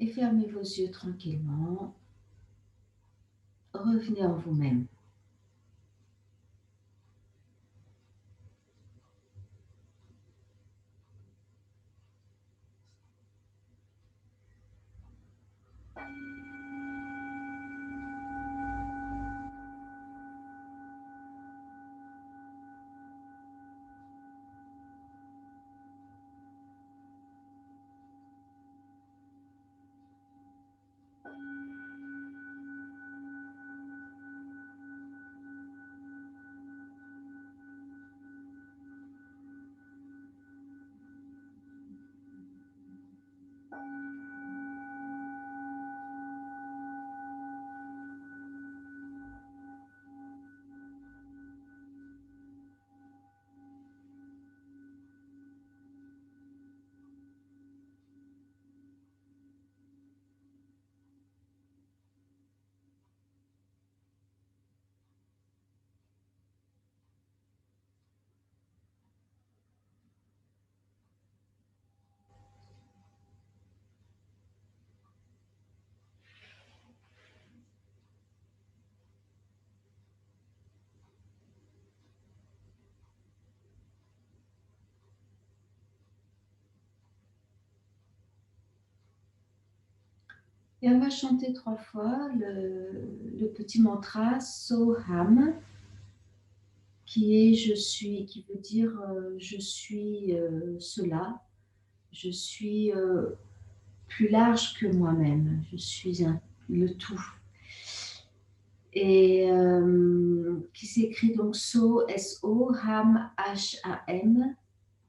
et fermez vos yeux tranquillement. Revenez en vous-même. Et on va chanter 3 fois le petit mantra Soham, qui est je suis, qui veut dire je suis cela, je suis plus large que moi-même, je suis le tout. Et qui s'écrit donc So, S-O, Ham, H-A-M,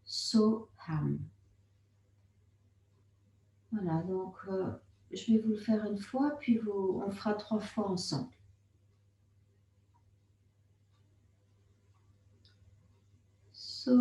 Soham. Voilà, donc je vais vous le faire une fois, puis on fera 3 fois ensemble. So.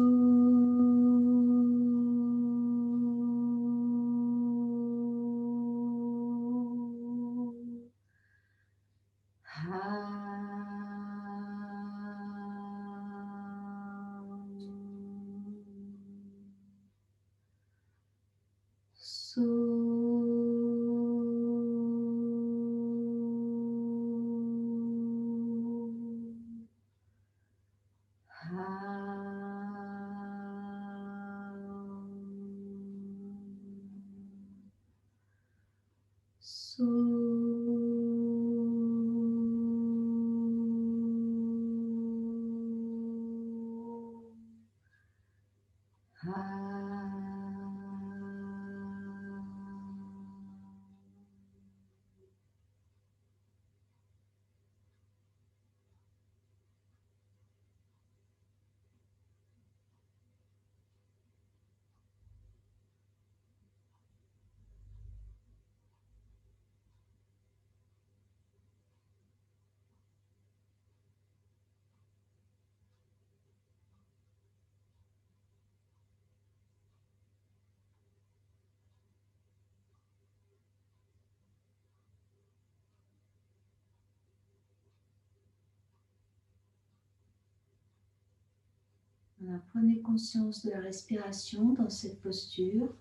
Voilà, prenez conscience de la respiration dans cette posture,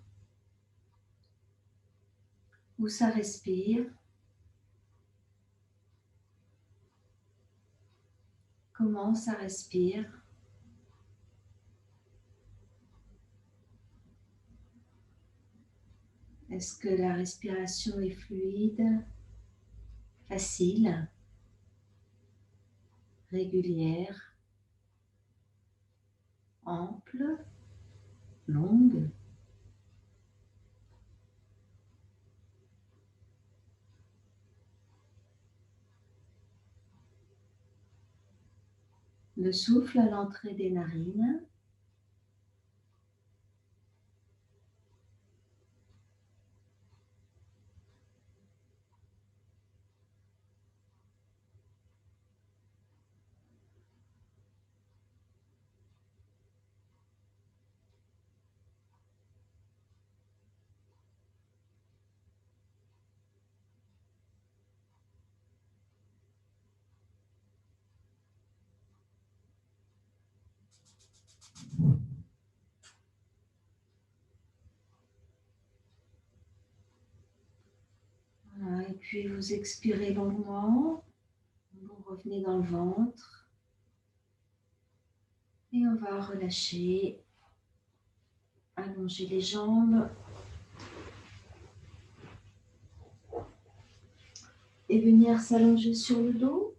où ça respire, comment ça respire. Est-ce que la respiration est fluide, facile, régulière, ample, longue? Le souffle à l'entrée des narines. puis vous expirez longuement. Vous revenez dans le ventre. Et on va relâcher. Allonger les jambes. Et venir s'allonger sur le dos.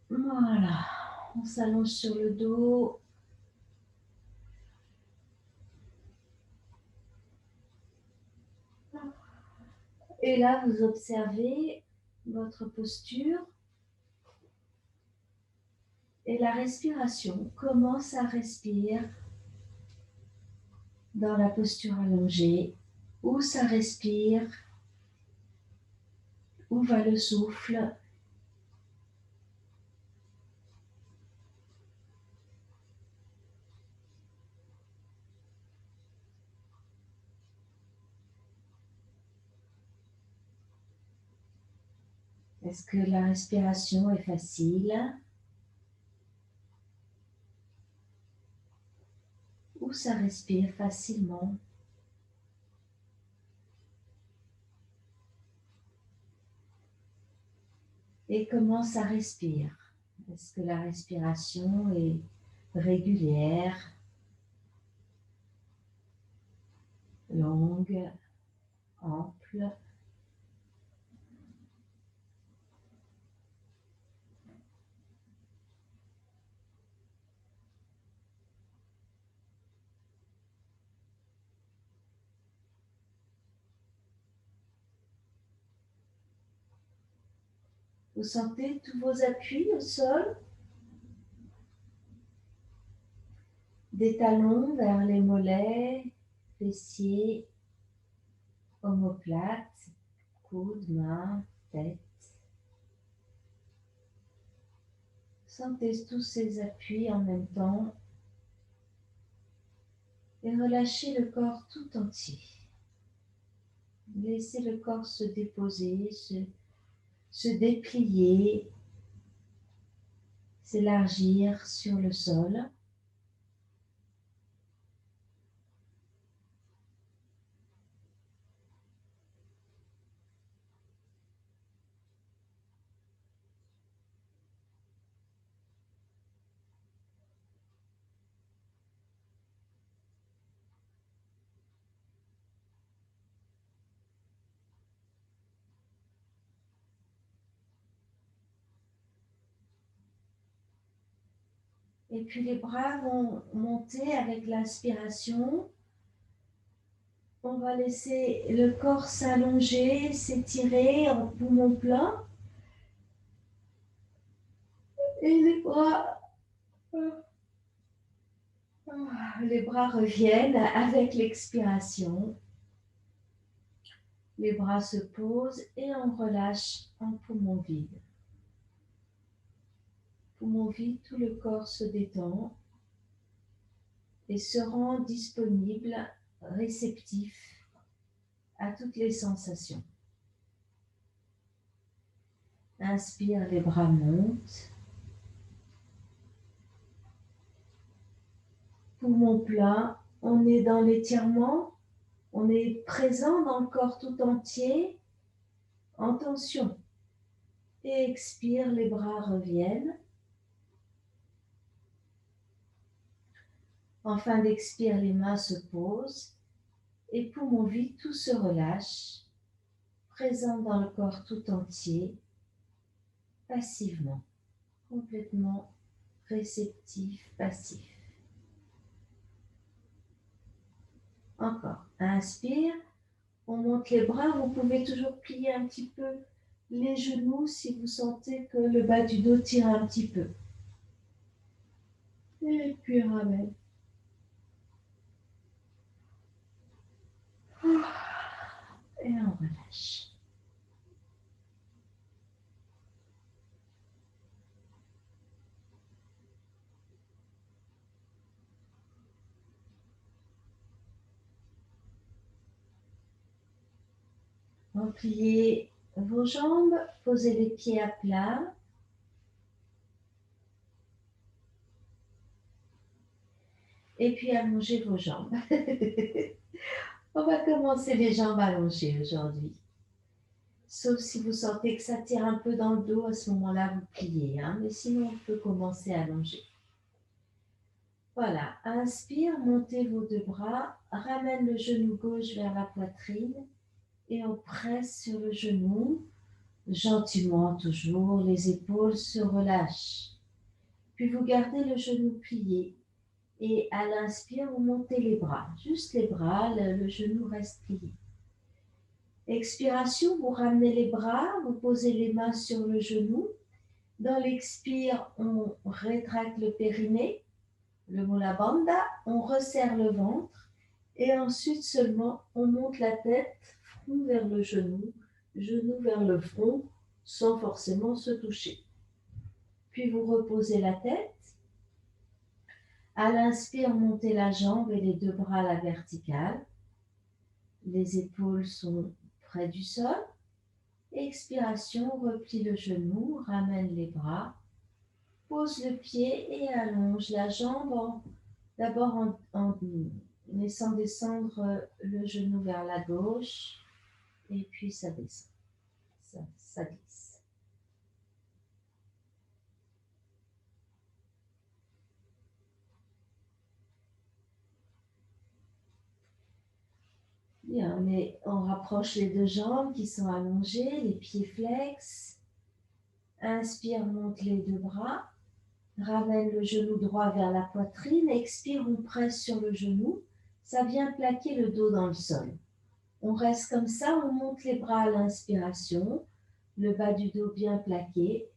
Voilà. On s'allonge sur le dos. Et là, vous observez votre posture et la respiration. Comment ça respire dans la posture allongée? Où ça respire? Où va le souffle? Est-ce que la respiration est facile? Où ça respire facilement? Et comment ça respire? Est-ce que la respiration est régulière, longue, ample? Vous sentez tous vos appuis au sol? Des talons vers les mollets, fessiers, omoplates, coudes, mains, tête. Sentez tous ces appuis en même temps et relâchez le corps tout entier. Laissez le corps se déposer, se déplier, s'élargir sur le sol. Et puis les bras vont monter avec l'inspiration. On va laisser le corps s'allonger, s'étirer en poumon plein. Et les bras reviennent avec l'expiration. Les bras se posent et on relâche en poumon vide. Poumon vide, tout le corps se détend et se rend disponible, réceptif à toutes les sensations. Inspire, les bras montent. Poumon plein, on est dans l'étirement, on est présent dans le corps tout entier, en tension. Et expire, les bras reviennent. En fin d'expire, les mains se posent et poumon vide, tout se relâche, présent dans le corps tout entier, passivement, complètement réceptif, passif. Encore, inspire, on monte les bras, vous pouvez toujours plier un petit peu les genoux si vous sentez que le bas du dos tire un petit peu. Et puis ramène. Et on relâche. Repliez vos jambes, posez les pieds à plat. Et puis allongez vos jambes. On va commencer les jambes allongées aujourd'hui. Sauf si vous sentez que ça tire un peu dans le dos, à ce moment-là, vous pliez. Hein, mais sinon, on peut commencer allongé. Voilà, inspire, montez vos deux bras, ramène le genou gauche vers la poitrine et on presse sur le genou. Gentiment toujours, les épaules se relâchent. Puis vous gardez le genou plié et à l'inspire, vous montez les bras. Juste les bras, le genou reste plié. Expiration, vous ramenez les bras, vous posez les mains sur le genou. Dans l'expire, on rétracte le périnée, le mula bandha, on resserre le ventre et ensuite seulement on monte la tête, front vers le genou vers le front, sans forcément se toucher. Puis vous reposez la tête. À l'inspire, montez la jambe et les deux bras à la verticale. Les épaules sont près du sol. Expiration, replie le genou, ramène les bras, pose le pied et allonge la jambe. D'abord en laissant descendre le genou vers la gauche et puis ça descend, ça glisse. Bien, on rapproche les deux jambes qui sont allongées, les pieds flex. Inspire, monte les deux bras. Ramène le genou droit vers la poitrine. Expire, on presse sur le genou. Ça vient plaquer le dos dans le sol. On reste comme ça, on monte les bras à l'inspiration. Le bas du dos bien plaqué.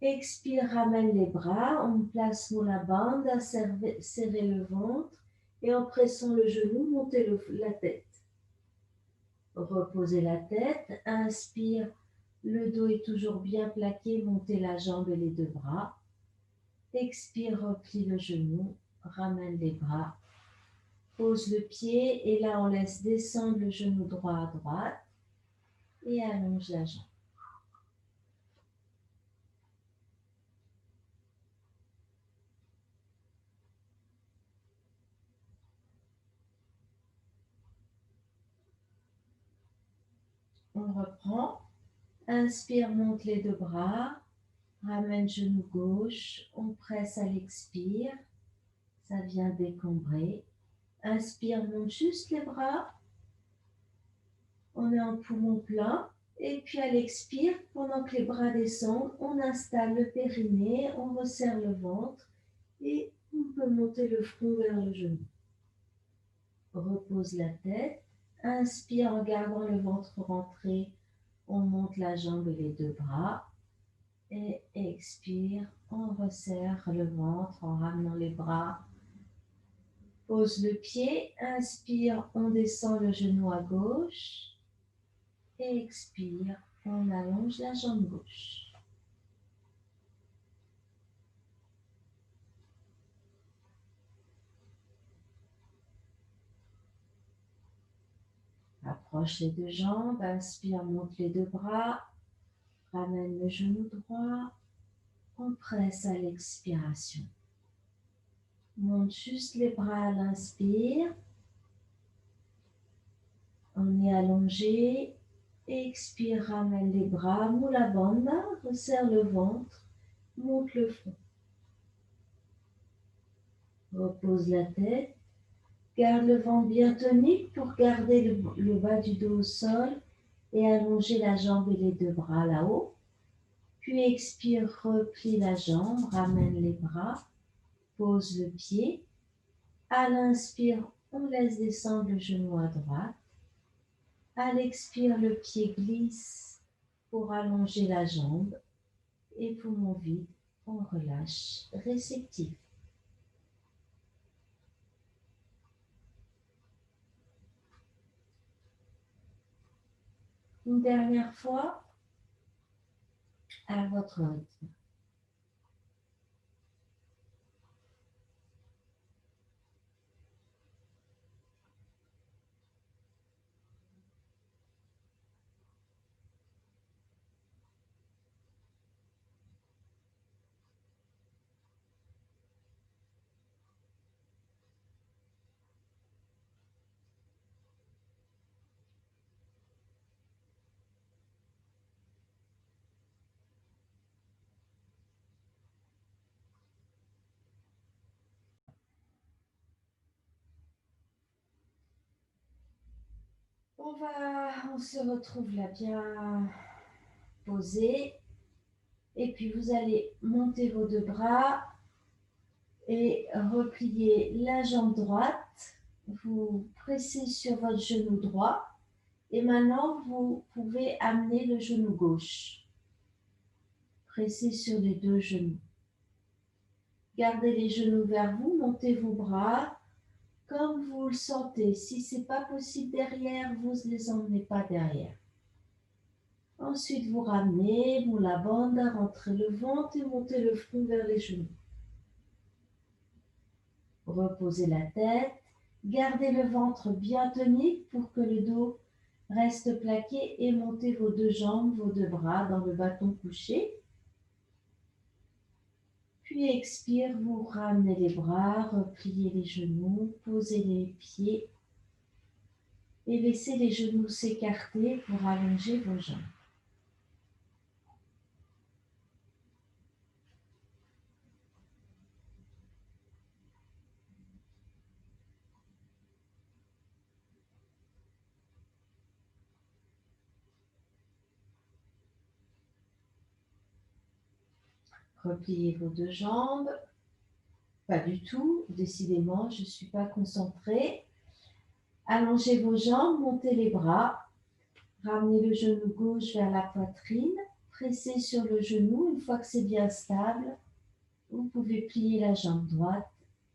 Expire, ramène les bras. On place la bande à serrer le ventre. Et en pressant le genou, montez la tête. Reposez la tête. Inspire, le dos est toujours bien plaqué. Montez la jambe et les deux bras. Expire, replie le genou, ramène les bras, pose le pied et là on laisse descendre le genou droit à droite et allonge la jambe. On reprend, inspire, monte les deux bras, ramène genou gauche, on presse à l'expire, ça vient décombrer. Inspire, monte juste les bras, on est en poumon plein. Et puis à l'expire, pendant que les bras descendent, on installe le périnée, on resserre le ventre et on peut monter le front vers le genou. Repose la tête, inspire en gardant le ventre rentré, on monte la jambe et les deux bras et expire, on resserre le ventre en ramenant les bras. Pose le pied, inspire, on descend le genou à gauche et expire, on allonge la jambe gauche. Approche les deux jambes, inspire, monte les deux bras, ramène le genou droit, on presse à l'expiration. Monte juste les bras à l'inspire, on est allongé, expire, ramène les bras, mula bandha, resserre le ventre, monte le front. Repose la tête, garde le ventre bien tonique pour garder le bas du dos au sol et allonger la jambe et les deux bras là-haut. Puis expire, replie la jambe, ramène les bras, pose le pied. À l'inspire, on laisse descendre le genou à droite. À l'expire, le pied glisse pour allonger la jambe et poumon vide, on relâche, réceptif. Une dernière fois, à votre rythme. On se retrouve là bien posé. Et puis vous allez monter vos deux bras et replier la jambe droite. Vous pressez sur votre genou droit. Et maintenant, vous pouvez amener le genou gauche. Pressez sur les deux genoux. Gardez les genoux vers vous, montez vos bras comme vous le sentez. Si ce n'est pas possible derrière, vous ne les emmenez pas derrière. Ensuite, vous ramenez, vous la bande, rentrez le ventre et montez le front vers les genoux. Reposez la tête, gardez le ventre bien tonique pour que le dos reste plaqué et montez vos deux jambes, vos deux bras dans le bâton couché. Puis expire, vous ramenez les bras, repliez les genoux, posez les pieds et laissez les genoux s'écarter pour allonger vos jambes. Repliez vos deux jambes. Pas du tout, décidément, je ne suis pas concentrée. Allongez vos jambes, montez les bras. Ramenez le genou gauche vers la poitrine. Pressez sur le genou. Une fois que c'est bien stable, vous pouvez plier la jambe droite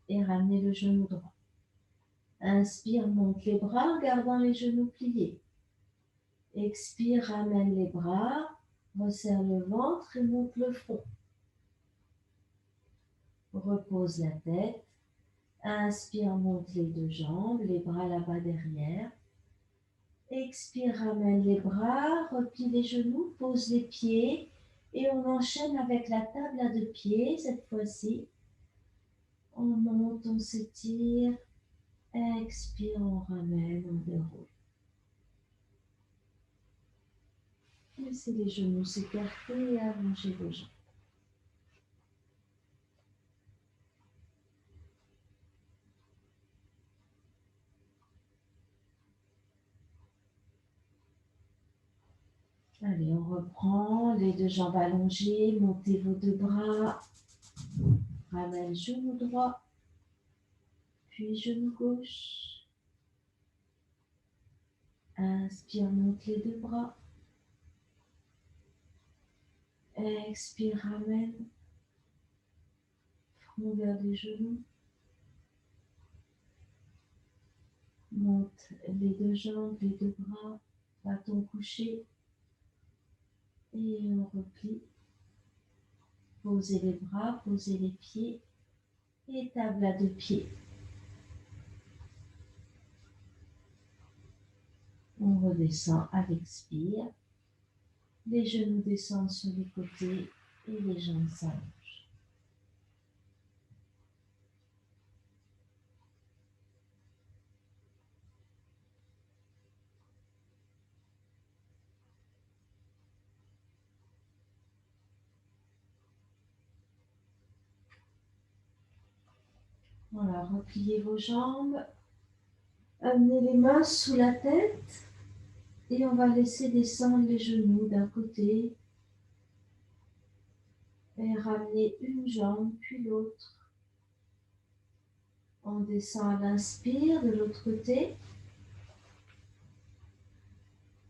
et ramener le genou droit. Inspire, monte les bras en gardant les genoux pliés. Expire, ramène les bras, resserre le ventre et monte le front. Repose la tête. Inspire, monte les deux jambes, les bras là-bas derrière. Expire, ramène les bras, replie les genoux, pose les pieds et on enchaîne avec la table à deux pieds cette fois-ci. On monte, on s'étire, expire, on ramène, on déroule. Laissez les genoux s'écarter et allongez vos jambes. Allez, on reprend, les deux jambes allongées, montez vos deux bras, ramène genou droit, puis genou gauche. Inspire, monte les deux bras. Expire, ramène, front vers les genoux. Monte les deux jambes, les deux bras, bâton couché. Et on replie. Posez les bras, posez les pieds et table à deux pieds. On redescend à l'expire. Les genoux descendent sur les côtés et les jambes s'allongent. Voilà, repliez vos jambes. Amenez les mains sous la tête et on va laisser descendre les genoux d'un côté et ramener une jambe puis l'autre. On descend à l'inspire de l'autre côté.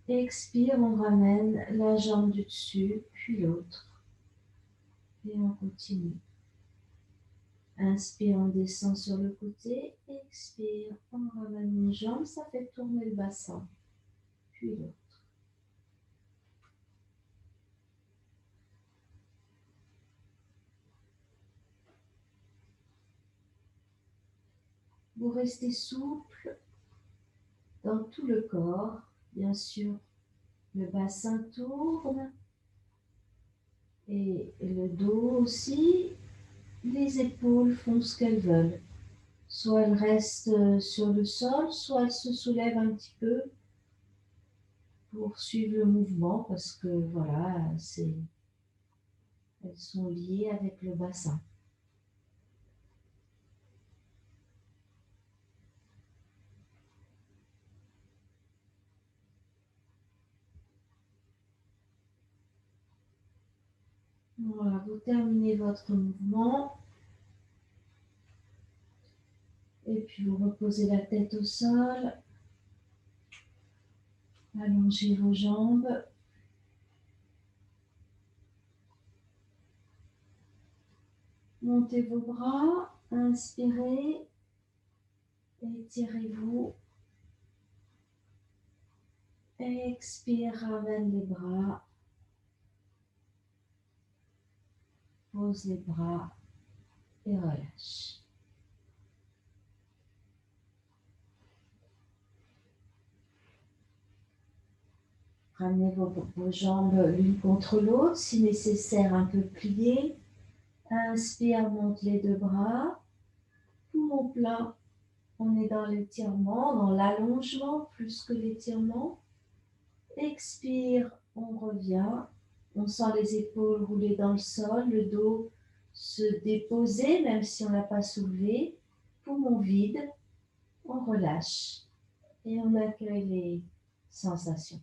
Expire, on ramène la jambe du dessus puis l'autre. Et on continue. Inspire, on descend sur le côté. Expire, on ramène une jambe, ça fait tourner le bassin. Puis l'autre. Vous restez souple dans tout le corps. Bien sûr, le bassin tourne et le dos aussi. Les épaules font ce qu'elles veulent. Soit elles restent sur le sol, soit elles se soulèvent un petit peu pour suivre le mouvement parce que voilà, elles sont liées avec le bassin. Voilà, vous terminez votre mouvement. Et puis vous reposez la tête au sol. Allongez vos jambes. Montez vos bras. Inspirez. Étirez-vous. Expire, ramène les bras. Pose les bras et relâche. Ramenez vos jambes l'une contre l'autre, si nécessaire un peu pliées. Inspire, monte les deux bras. Poumon plein. On est dans l'étirement, dans l'allongement plus que l'étirement. Expire, on revient. On sent les épaules rouler dans le sol, le dos se déposer même si on n'a pas soulevé. Poumon vide, on relâche et on accueille les sensations.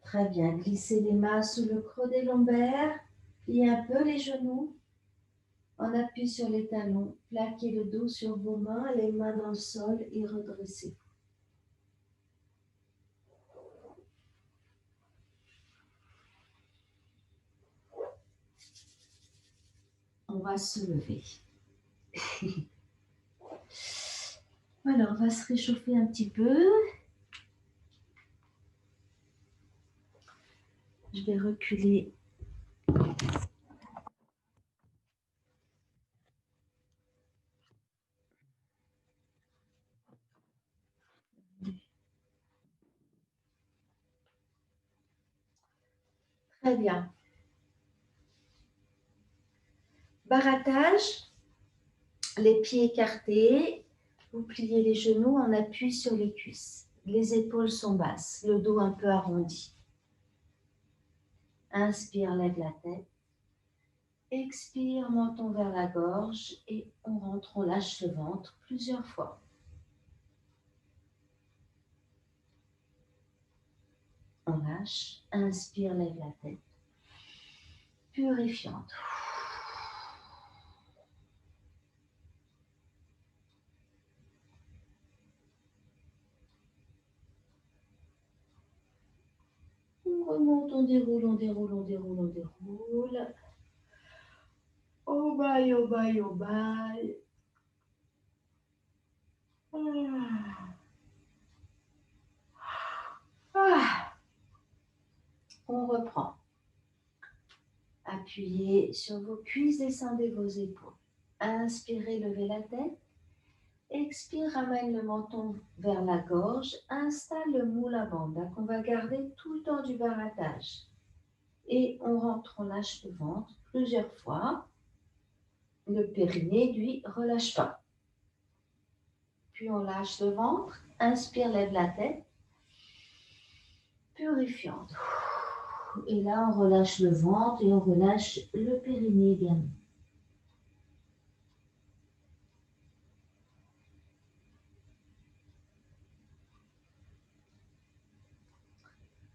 Très bien, glissez les mains sous le creux des lombaires, pliez un peu les genoux, on appuie sur les talons, plaquez le dos sur vos mains, les mains dans le sol et redressez. On va se lever. Voilà, on va se réchauffer un petit peu. Je vais reculer. Très bien. Barattage, les pieds écartés, vous pliez les genoux, on appuie sur les cuisses. Les épaules sont basses, le dos un peu arrondi. Inspire, lève la tête. Expire, menton vers la gorge et on rentre, on lâche le ventre plusieurs fois. On lâche, inspire, lève la tête. Purifiante. On remonte, on déroule, on déroule, on déroule, on déroule. Oh bye, oh bye, oh bye. On reprend. Appuyez sur vos cuisses, descendez vos épaules. Inspirez, levez la tête. Expire, ramène le menton vers la gorge. Installe le Mula Bandha qu'on va garder tout le temps du barattage. Et on rentre, on lâche le ventre plusieurs fois. Le périnée, lui, relâche pas. Puis on lâche le ventre. Inspire, lève la tête. Purifiante. Et là, on relâche le ventre et on relâche le périnée également.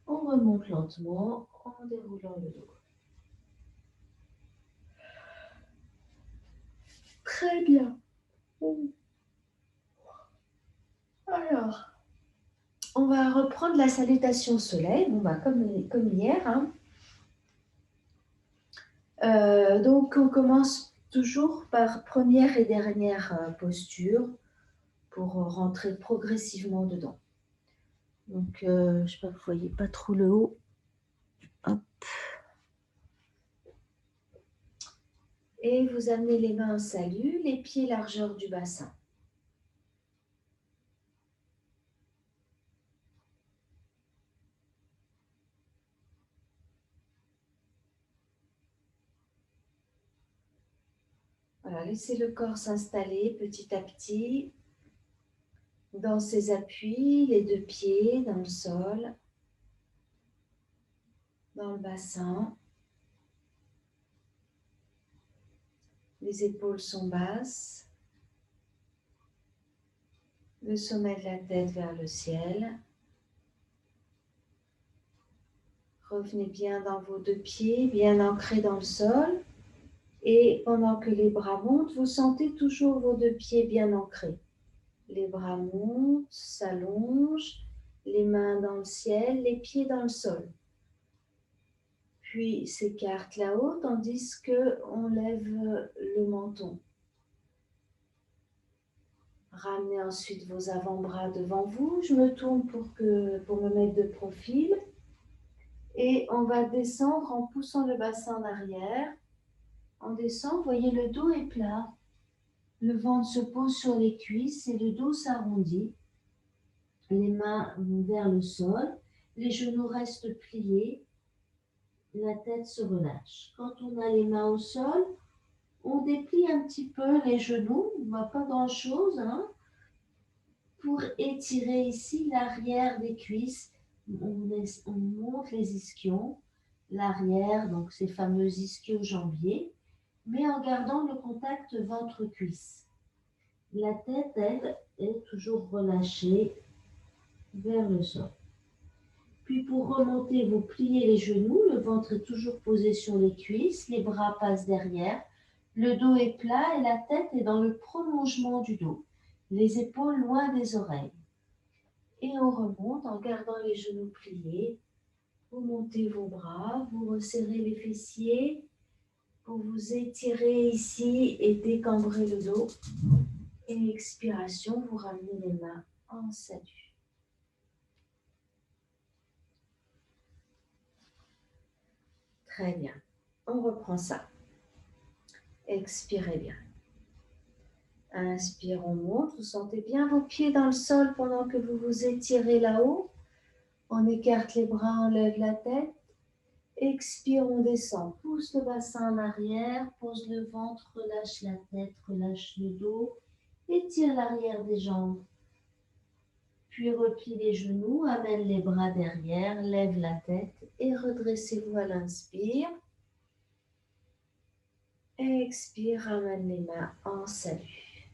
On remonte lentement en déroulant le dos. Très bien. Alors, on va reprendre la salutation au soleil, comme hier. Hein. Donc, on commence toujours par première et dernière posture pour rentrer progressivement dedans. Donc, je ne sais pas, vous ne voyez pas trop le haut. Hop. Et vous amenez les mains en salut, les pieds largeur du bassin. Voilà, laissez le corps s'installer petit à petit dans ses appuis, les deux pieds dans le sol, dans le bassin. Les épaules sont basses. le sommet de la tête vers le ciel. Revenez bien dans vos deux pieds, bien ancrés dans le sol. Et pendant que les bras montent, vous sentez toujours vos deux pieds bien ancrés. Les bras montent, s'allongent, les mains dans le ciel, les pieds dans le sol. Puis s'écartent là-haut tandis qu'on lève le menton. Ramenez ensuite vos avant-bras devant vous. Je me tourne pour me mettre de profil. Et on va descendre en poussant le bassin en arrière. On descend, voyez, le dos est plat. Le ventre se pose sur les cuisses et le dos s'arrondit. Les mains vont vers le sol. Les genoux restent pliés. La tête se relâche. Quand on a les mains au sol, on déplie un petit peu les genoux. Pas grand-chose, hein, pour étirer ici l'arrière des cuisses. On monte les ischions, l'arrière, donc ces fameux ischio-jambiers, mais en gardant le contact ventre-cuisse. La tête, elle, est toujours relâchée vers le sol. Puis pour remonter, vous pliez les genoux, le ventre est toujours posé sur les cuisses, les bras passent derrière, le dos est plat et la tête est dans le prolongement du dos, les épaules loin des oreilles. Et on remonte en gardant les genoux pliés. Vous montez vos bras, vous resserrez les fessiers, vous vous étirez ici et décambrez le dos. Et expiration, vous ramenez les mains en salut. Très bien. On reprend ça. Expirez bien. Inspire, on monte. Vous sentez bien vos pieds dans le sol pendant que vous vous étirez là-haut. On écarte les bras, on lève la tête. Expire, on descend. Pousse le bassin en arrière. Pose le ventre, relâche la tête, relâche le dos. Étire l'arrière des jambes. Puis replie les genoux, amène les bras derrière, lève la tête et redressez-vous à l'inspire. Expire, ramène les mains en salut.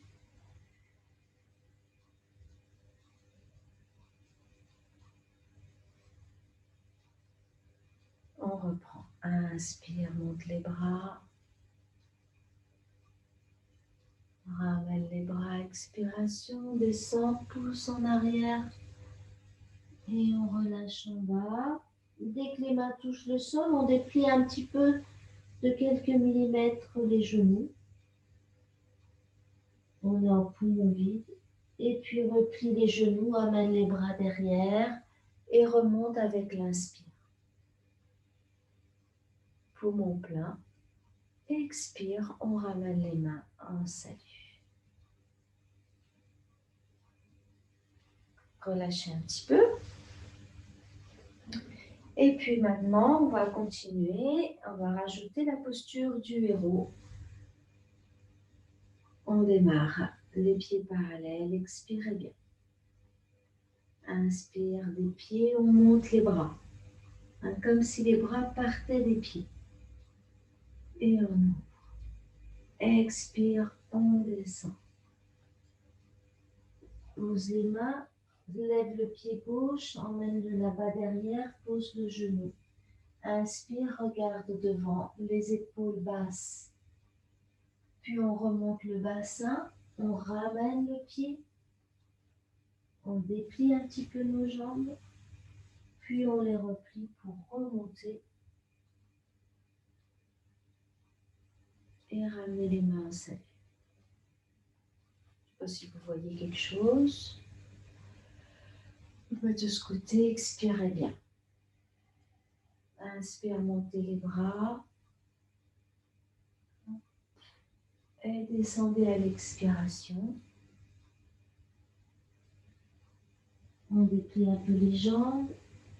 On reprend. Inspire, monte les bras. Ramène les bras, expiration, descend, pousse en arrière. Et on relâche en bas. Dès que les mains touchent le sol, on déplie un petit peu de quelques millimètres les genoux. On est en poumon vide. Et puis replie les genoux, amène les bras derrière et remonte avec l'inspire. Poumon plein. Expire, on ramène les mains en salut. Relâchez un petit peu. Et puis maintenant, on va continuer. On va rajouter la posture du héros. On démarre. Les pieds parallèles, expirez bien. Inspire des pieds, on monte les bras. Comme si les bras partaient des pieds. Et on ouvre. Expire, on descend. Pose les mains, lève le pied gauche, emmène le là-bas derrière, pose le genou. Inspire, regarde devant, les épaules basses. Puis on remonte le bassin, on ramène le pied. On déplie un petit peu nos jambes. Puis on les replie pour remonter. Et ramener les mains en salut. Je ne sais pas si vous voyez quelque chose. De ce côté, expirez bien. Inspire, montez les bras. Et descendez à l'expiration. On déplie un peu les jambes.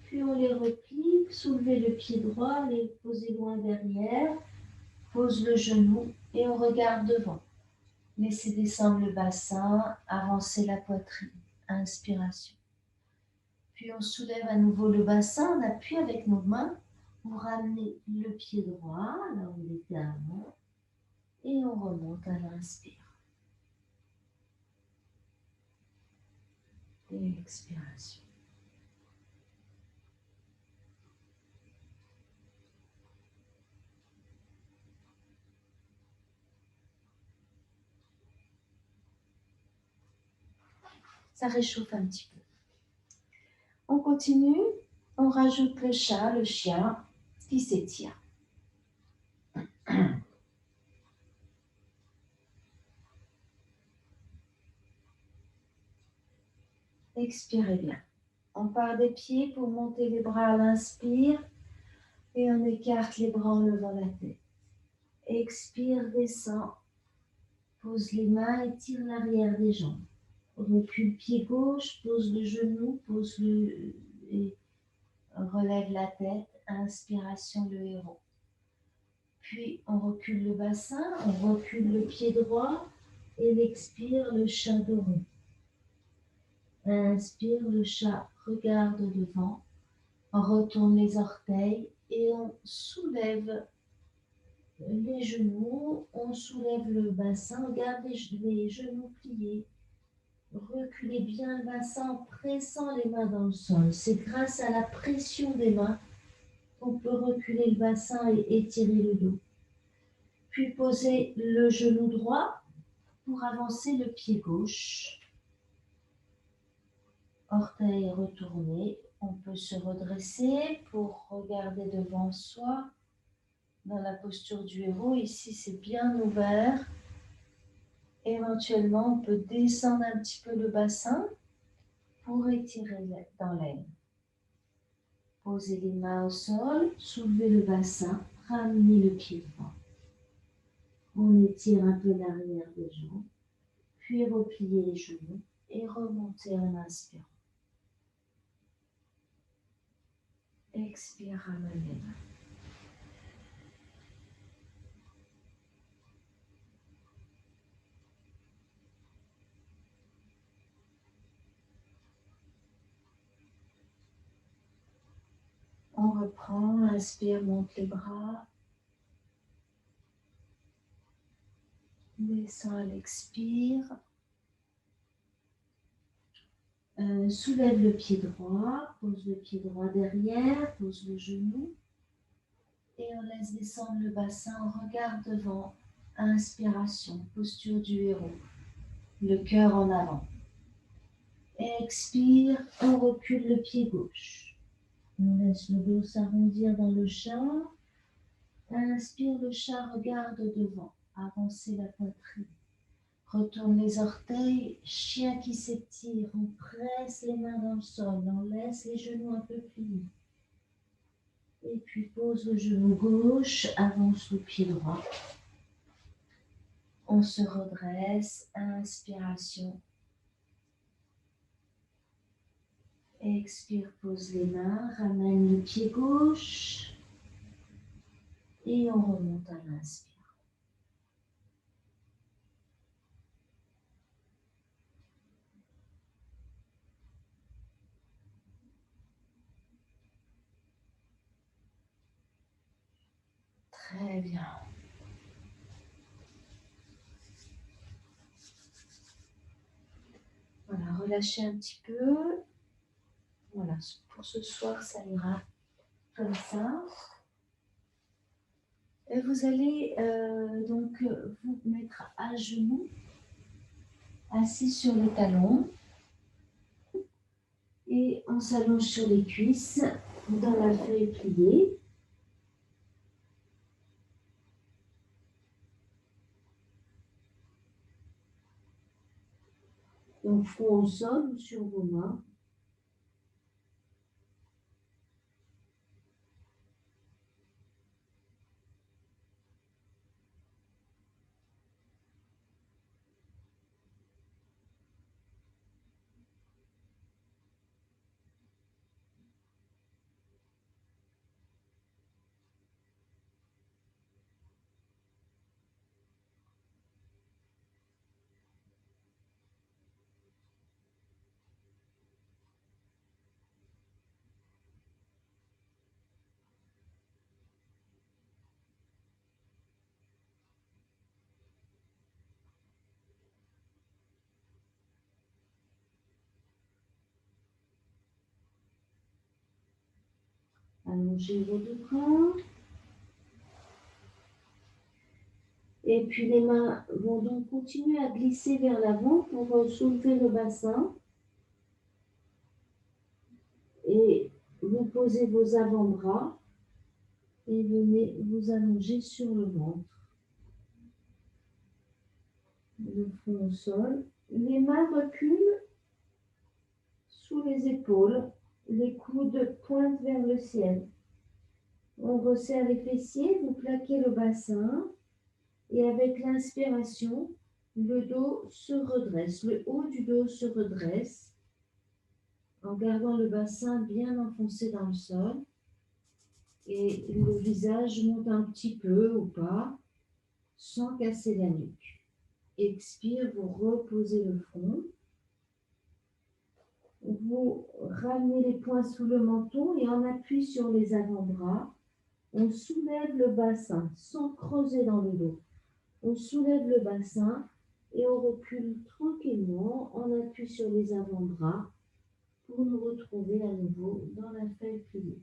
Puis on les replie. Soulevez le pied droit, les posez loin derrière. Pose le genou et on regarde devant. Laissez descendre le bassin, avancez la poitrine. Inspiration. Puis on soulève à nouveau le bassin, on appuie avec nos mains. Vous ramenez le pied droit, là où il était avant. Et on remonte à l'inspire. Et expiration. Ça réchauffe un petit peu. On continue, on rajoute le chat, le chien qui s'étire. Expirez bien. On part des pieds pour monter les bras à l'inspire et on écarte les bras en levant la tête. Expire, descend, pose les mains, étire l'arrière des jambes. Recule pied gauche, pose le genou, pose le et relève la tête. Inspiration, le héros. Puis on recule le bassin, on recule le pied droit et l'expire, le chat doré. Inspire, le chat regarde devant, on retourne les orteils et on soulève les genoux, on soulève le bassin, on garde les genoux pliés. Reculez bien le bassin en pressant les mains dans le sol. C'est grâce à la pression des mains qu'on peut reculer le bassin et étirer le dos. Puis posez le genou droit pour avancer le pied gauche. Orteils retournés. On peut se redresser pour regarder devant soi dans la posture du héros. Ici, c'est bien ouvert. Éventuellement, on peut descendre un petit peu le bassin pour étirer dans l'aile. Posez les mains au sol, soulevez le bassin, ramenez le pied droit. On étire un peu l'arrière des jambes, puis repliez les genoux et remontez en inspirant. Expire, ramenez les mains. On reprend, inspire, monte les bras. Descend à l'expire. Soulève le pied droit, pose le pied droit derrière, pose le genou. Et on laisse descendre le bassin, on regarde devant. Inspiration, posture du héros. Le cœur en avant. Expire, on recule le pied gauche. On laisse le dos s'arrondir dans le chat. Inspire, le chat regarde devant. Avancez la poitrine. Retourne les orteils. Chien qui s'étire. On presse les mains dans le sol. On laisse les genoux un peu pliés. Et puis pose le genou gauche. Avance le pied droit. On se redresse. Inspiration. Expire, pose les mains, ramène le pied gauche et on remonte à l'inspire. Très bien. Voilà, relâchez un petit peu. Voilà, pour ce soir, ça ira comme ça. Et vous allez donc vous mettre à genoux, assis sur les talons. Et on s'allonge sur les cuisses, dans la feuille pliée. Donc front au sol ou sur vos mains. Allongez vos deux bras. Et puis les mains vont donc continuer à glisser vers l'avant pour soulever le bassin. Et vous posez vos avant-bras et venez vous allonger sur le ventre. Le front au sol. Les mains reculent sous les épaules. Les coudes pointent vers le ciel. On resserre les fessiers, vous plaquez le bassin. Et avec l'inspiration, le dos se redresse. Le haut du dos se redresse en gardant le bassin bien enfoncé dans le sol. Et le visage monte un petit peu ou pas, sans casser la nuque. Expire, vous reposez le front. Vous ramenez les poings sous le menton et en appui sur les avant-bras, on soulève le bassin sans creuser dans le dos. On soulève le bassin et on recule tranquillement en appui sur les avant-bras pour nous retrouver à nouveau dans la feuille pliée.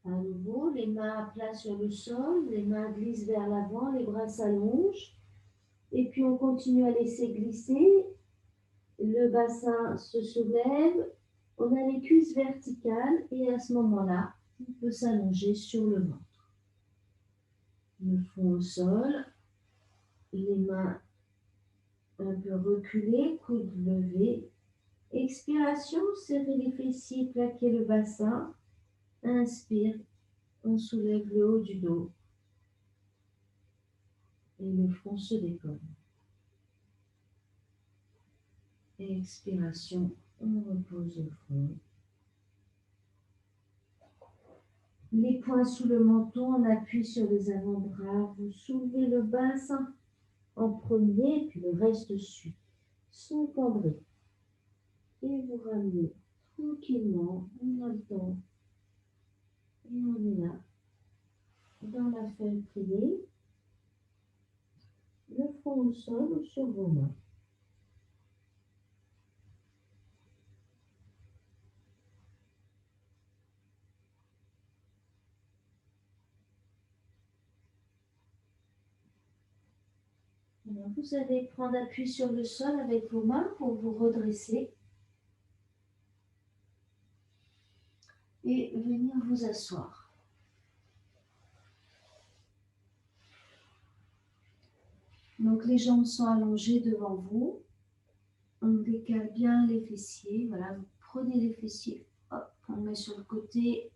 À nouveau, les mains à plat sur le sol, les mains glissent vers l'avant, les bras s'allongent. Et puis on continue à laisser glisser. Le bassin se soulève. On a les cuisses verticales et à ce moment-là, on peut s'allonger sur le ventre. Le front au sol, les mains un peu reculées, coudes levés. Expiration, serrez les fessiers, plaquez le bassin. Inspire, on soulève le haut du dos et le front se décolle. Expiration, on repose le front. Les poings sous le menton, on appuie sur les avant-bras. Vous soulevez le bassin en premier, puis le reste suit, sans cambrer. Et vous ramenez tranquillement, on a le temps. Et on est là, dans la feuille pliée, le front au sol ou sur vos mains. Alors, vous allez prendre appui sur le sol avec vos mains pour vous redresser et venir vous asseoir. Donc les jambes sont allongées devant vous. On décale bien les fessiers. Voilà, vous prenez les fessiers, hop, on met sur le côté.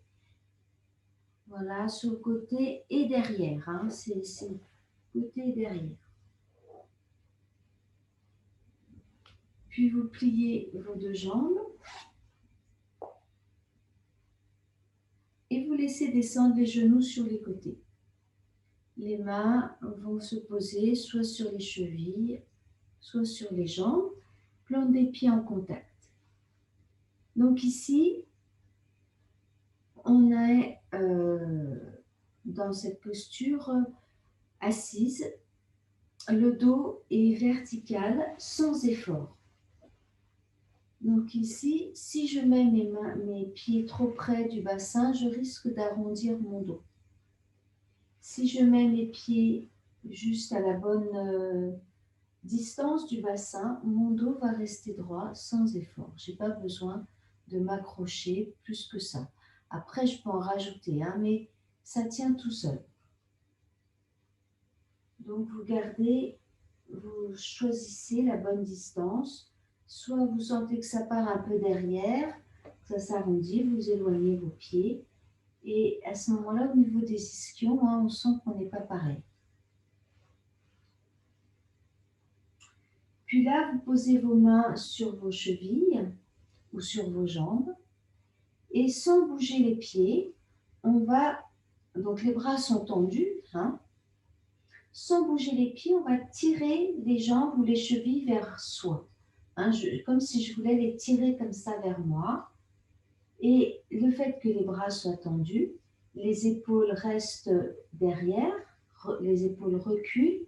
Voilà, sur le côté et derrière. Hein, c'est côté et derrière. Puis vous pliez vos deux jambes. Et vous laissez descendre les genoux sur les côtés. Les mains vont se poser soit sur les chevilles, soit sur les jambes, plante des pieds en contact. Donc ici, on est dans cette posture assise. Le dos est vertical sans effort. Donc ici, si je mets mes pieds trop près du bassin, je risque d'arrondir mon dos. Si je mets mes pieds juste à la bonne distance du bassin, mon dos va rester droit sans effort. Je n'ai pas besoin de m'accrocher plus que ça. Après, je peux en rajouter, hein, mais ça tient tout seul. Donc, vous choisissez la bonne distance. Soit vous sentez que ça part un peu derrière, que ça s'arrondit, vous éloignez vos pieds. Et à ce moment-là, au niveau des ischions, hein, on sent qu'on n'est pas pareil. Puis là, vous posez vos mains sur vos chevilles ou sur vos jambes. Et sans bouger les pieds, donc les bras sont tendus, hein. Sans bouger les pieds, on va tirer les jambes ou les chevilles vers soi. Hein, comme si je voulais les tirer comme ça vers moi. Et le fait que les bras soient tendus, les épaules restent derrière, les épaules reculent,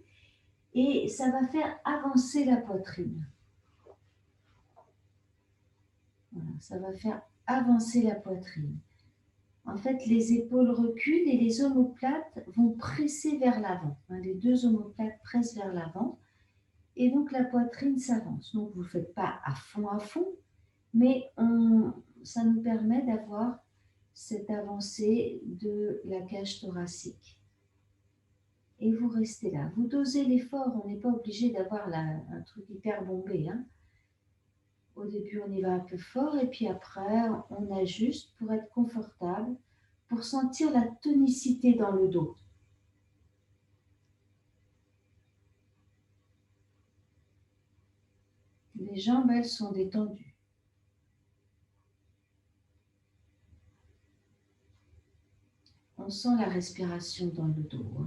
et ça va faire avancer la poitrine. Voilà, ça va faire avancer la poitrine. En fait, les épaules reculent et les omoplates vont presser vers l'avant. Les deux omoplates pressent vers l'avant et donc la poitrine s'avance. Donc vous ne faites pas à fond, mais ça nous permet d'avoir cette avancée de la cage thoracique. Et vous restez là. Vous dosez l'effort, on n'est pas obligé d'avoir un truc hyper bombé. Au début, on y va un peu fort et puis après, on ajuste pour être confortable, pour sentir la tonicité dans le dos. Les jambes, elles, sont détendues. On sent la respiration dans le dos.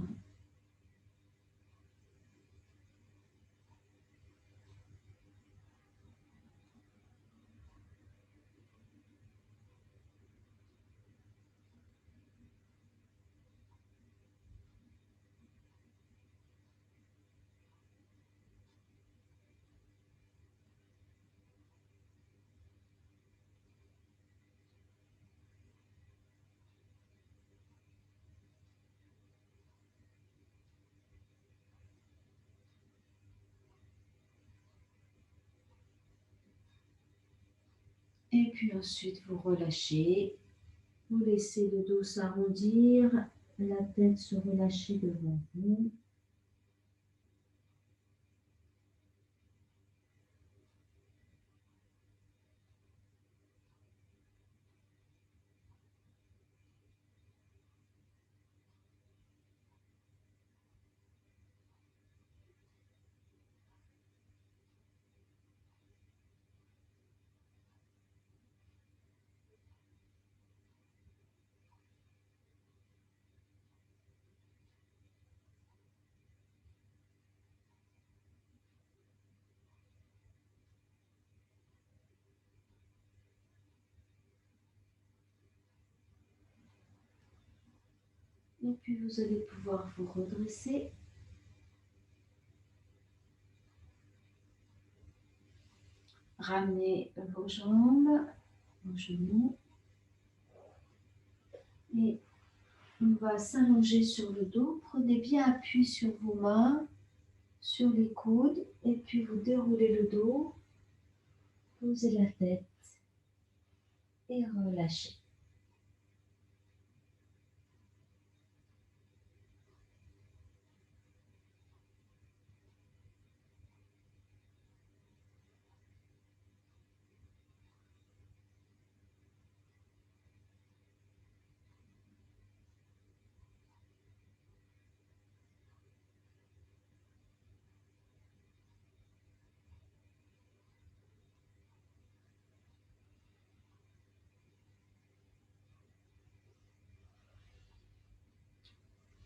Et puis ensuite, vous relâchez. Vous laissez le dos s'arrondir, la tête se relâcher devant vous. Et puis vous allez pouvoir vous redresser. Ramenez vos jambes, vos genoux. Et on va s'allonger sur le dos. Prenez bien appui sur vos mains, sur les coudes. Et puis vous déroulez le dos. Posez la tête et relâchez.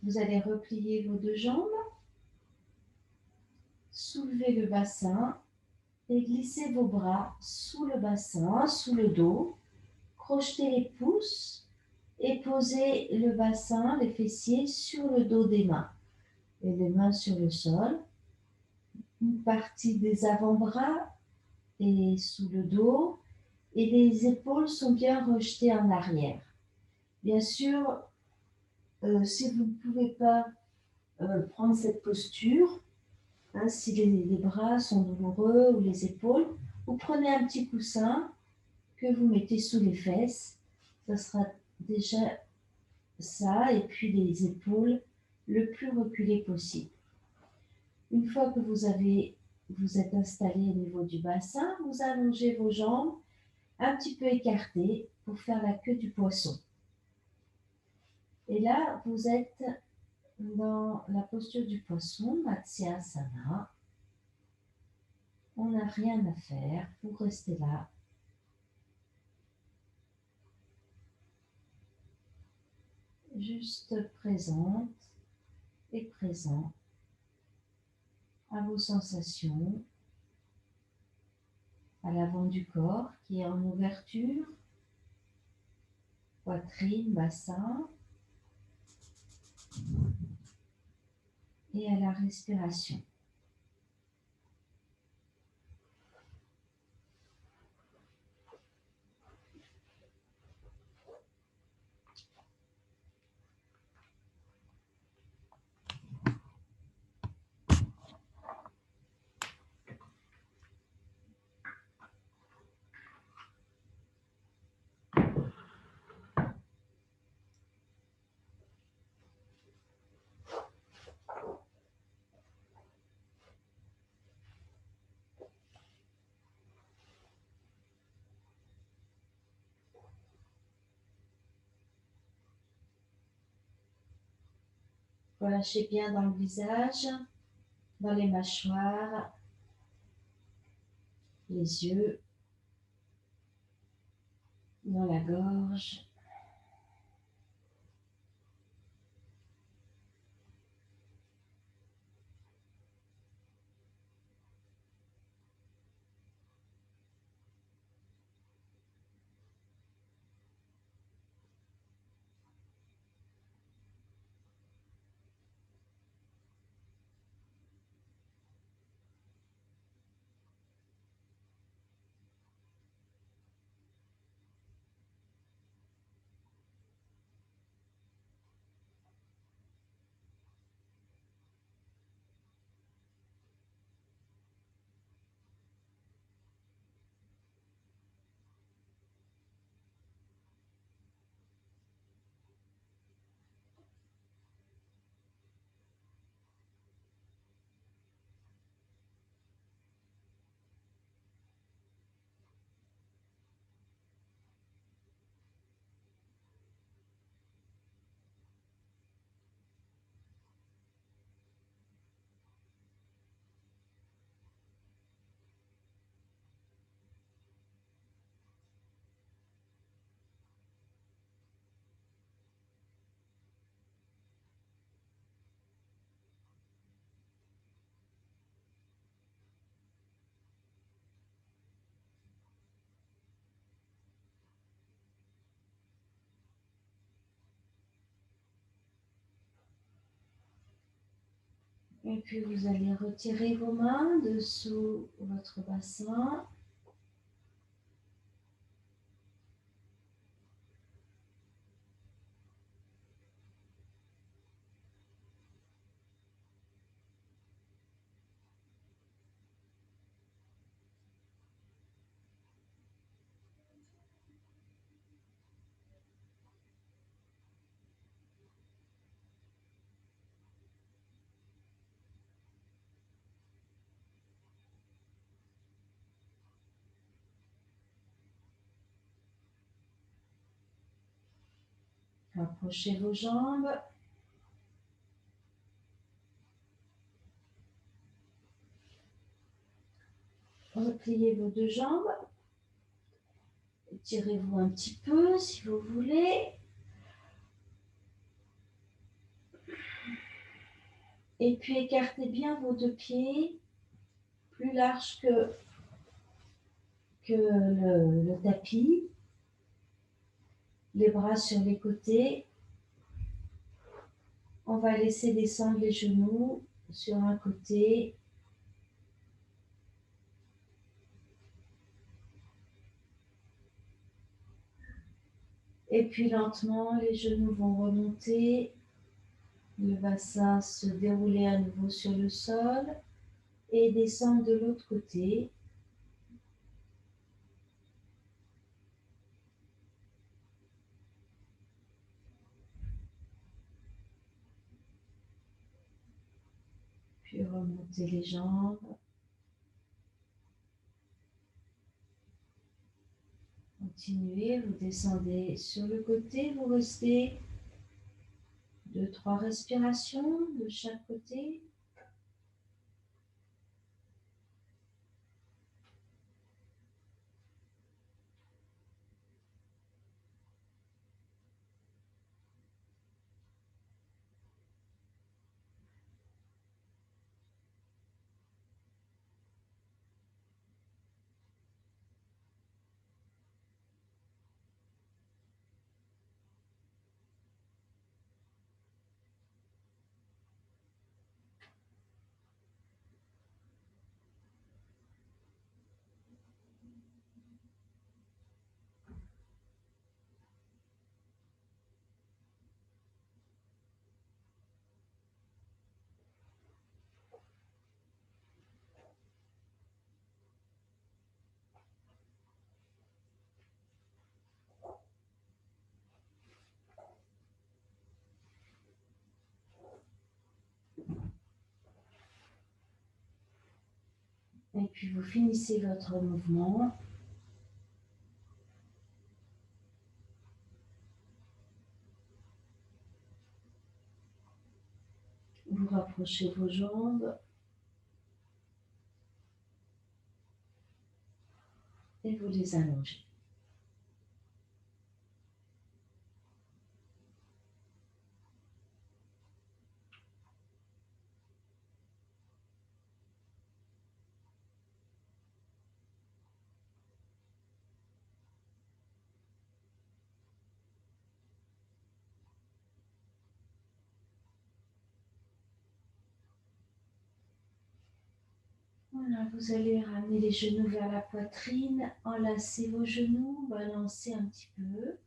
Vous allez replier vos deux jambes, soulever le bassin et glisser vos bras sous le bassin, sous le dos. Crochetez les pouces et posez le bassin, les fessiers sur le dos des mains et les mains sur le sol. Une partie des avant-bras est sous le dos et les épaules sont bien rejetées en arrière. Bien sûr, si vous ne pouvez pas prendre cette posture, si les bras sont douloureux ou les épaules, vous prenez un petit coussin que vous mettez sous les fesses. Ça sera déjà ça, et puis les épaules le plus reculées possible. Une fois que vous êtes installé au niveau du bassin, vous allongez vos jambes un petit peu écartées pour faire la queue du poisson. Et là, vous êtes dans la posture du poisson, Matsyasana. On n'a rien à faire, vous restez là. Juste présente et présent à vos sensations, à l'avant du corps qui est en ouverture poitrine, bassin et à la respiration. Relâchez bien dans le visage, dans les mâchoires, les yeux, dans la gorge. Et puis vous allez retirer vos mains dessous votre bassin. Rapprochez vos jambes. Repliez vos deux jambes. Étirez-vous un petit peu si vous voulez. Et puis écartez bien vos deux pieds, plus larges que le tapis. Les bras sur les côtés. On va laisser descendre les genoux sur un côté. Et puis lentement, les genoux vont remonter. Le bassin se dérouler à nouveau sur le sol et descendre de l'autre côté. Puis remonter les jambes. Continuez, vous descendez sur le côté, vous restez 2-3 respirations de chaque côté. Et puis vous finissez votre mouvement. Vous rapprochez vos jambes. Et vous les allongez. Voilà, vous allez ramener les genoux vers la poitrine, enlacer vos genoux, balancer un petit peu.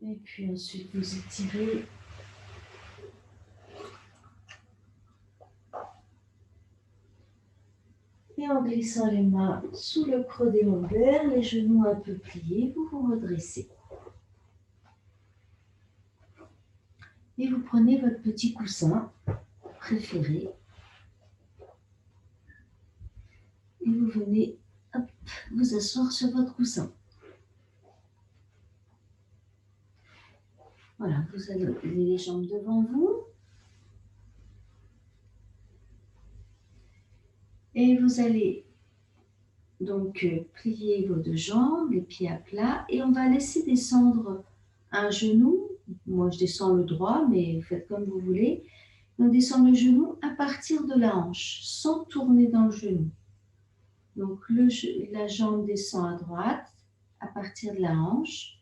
Et puis ensuite vous étirez. Et en glissant les mains sous le creux des lombaires, les genoux un peu pliés, vous vous redressez. Et vous prenez votre petit coussin préféré. Et vous venez vous asseoir sur votre coussin. Voilà, vous allez les jambes devant vous. Et vous allez donc plier vos deux jambes, les pieds à plat. Et on va laisser descendre un genou. Moi, je descends le droit, mais vous faites comme vous voulez. On descend le genou à partir de la hanche, sans tourner dans le genou. Donc, la jambe descend à droite à partir de la hanche.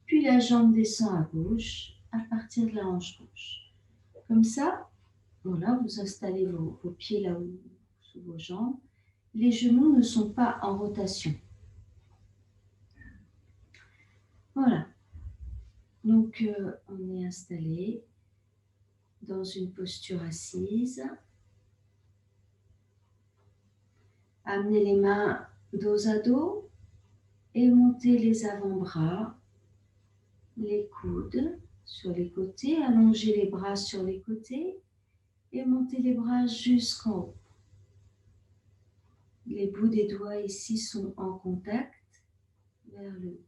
Puis la jambe descend à gauche à partir de la hanche gauche. Comme ça, voilà, vous installez vos pieds là où, sous vos jambes. Les genoux ne sont pas en rotation. Voilà. Donc, on est installé dans une posture assise. Amenez les mains dos à dos et montez les avant-bras, les coudes sur les côtés. Allongez les bras sur les côtés et montez les bras jusqu'en haut. Les bouts des doigts ici sont en contact vers le haut.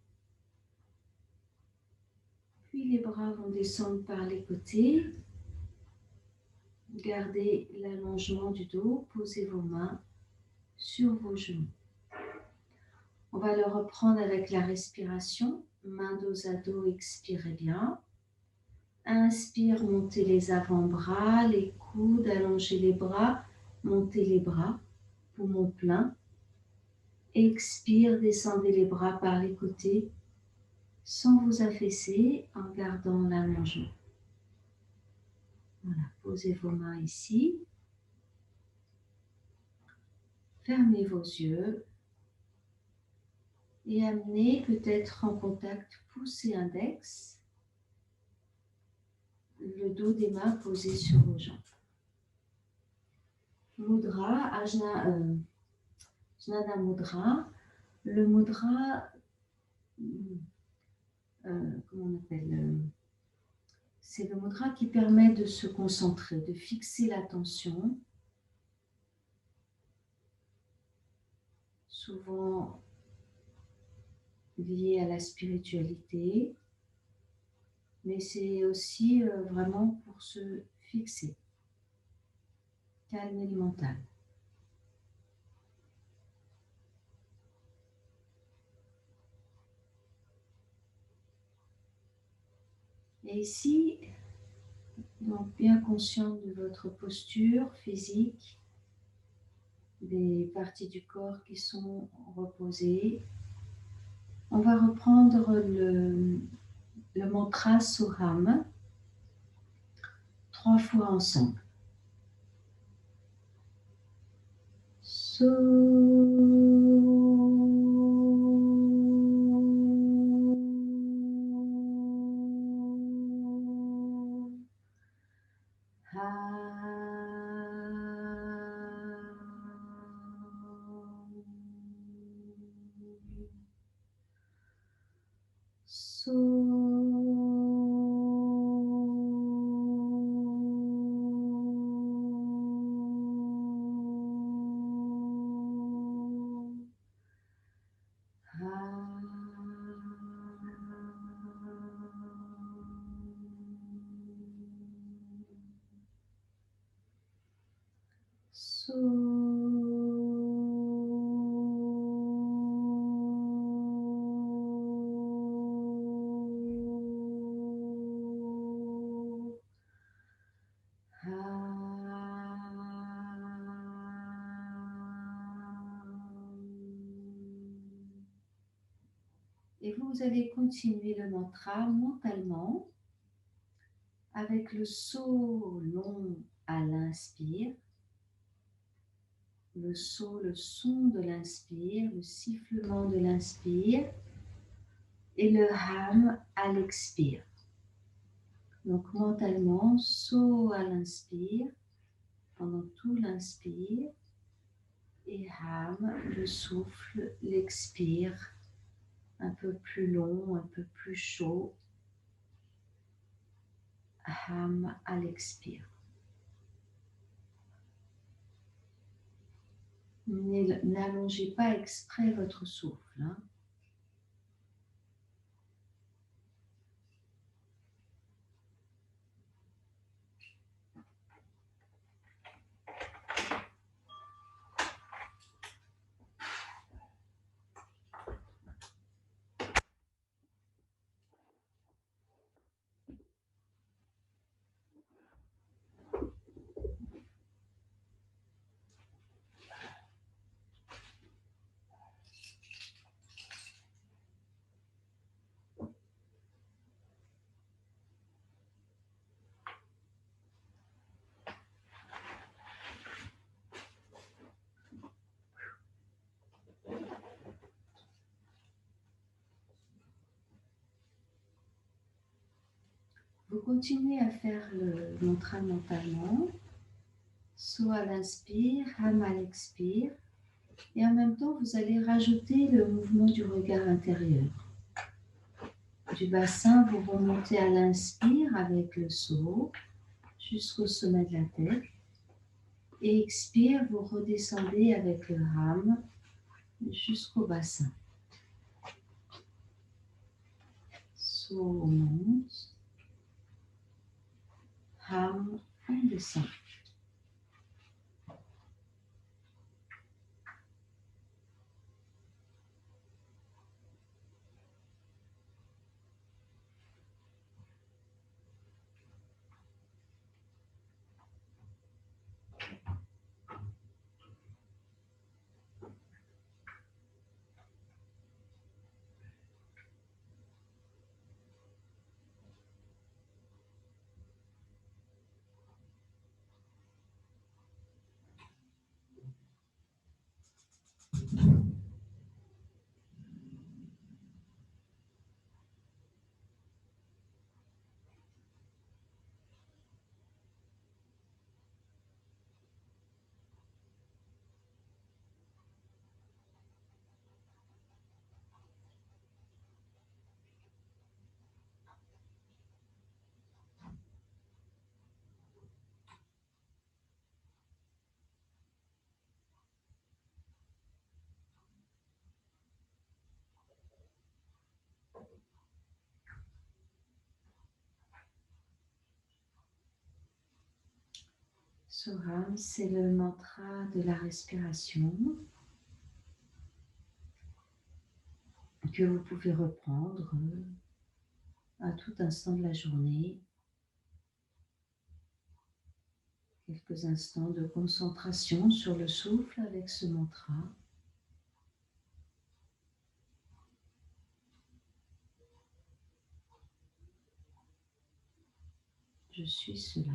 Puis les bras vont descendre par les côtés. Gardez l'allongement du dos. Posez vos mains sur vos genoux. On va le reprendre avec la respiration. Main dos à dos, expirez bien. Inspire, montez les avant-bras, les coudes, allongez les bras, montez les bras, poumon plein. Expire, descendez les bras par les côtés sans vous affaisser en gardant l'allongement. Voilà, posez vos mains ici. Fermez vos yeux et amenez peut-être en contact pouce et index le dos des mains posé sur vos jambes. Mudra, Jnana Mudra. Le mudra, comment on appelle c'est le mudra qui permet de se concentrer, de fixer l'attention. Souvent lié à la spiritualité, mais c'est aussi vraiment pour se fixer, calmer le mental. Et ici, donc bien conscient de votre posture physique, des parties du corps qui sont reposées, on va reprendre le mantra Soham 3 fois ensemble. vous allez continuer le mantra mentalement avec le saut long à l'inspire, le saut, le son de l'inspire, le sifflement de l'inspire et le ham à l'expire. Donc mentalement, saut à l'inspire pendant tout l'inspire et ham, le souffle, l'expire, un peu plus long, un peu plus chaud. Ham à l'expire. N'allongez pas exprès votre souffle. Hein. Vous continuez à faire le mantra mentalement, soit à l'inspire, ham à l'expire, et en même temps vous allez rajouter le mouvement du regard intérieur. Du bassin, vous remontez à l'inspire avec le saut jusqu'au sommet de la tête, et expire, vous redescendez avec le ham jusqu'au bassin. Saut monte. Ham, on descend. Soham, c'est le mantra de la respiration que vous pouvez reprendre à tout instant de la journée. Quelques instants de concentration sur le souffle avec ce mantra. Je suis cela.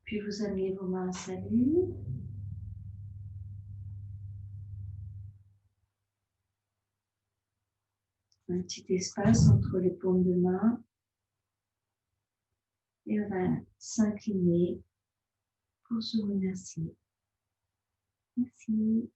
Puis vous amenez vos mains à salut. Un petit espace entre les paumes de main. Et on va s'incliner pour se remercier. Merci.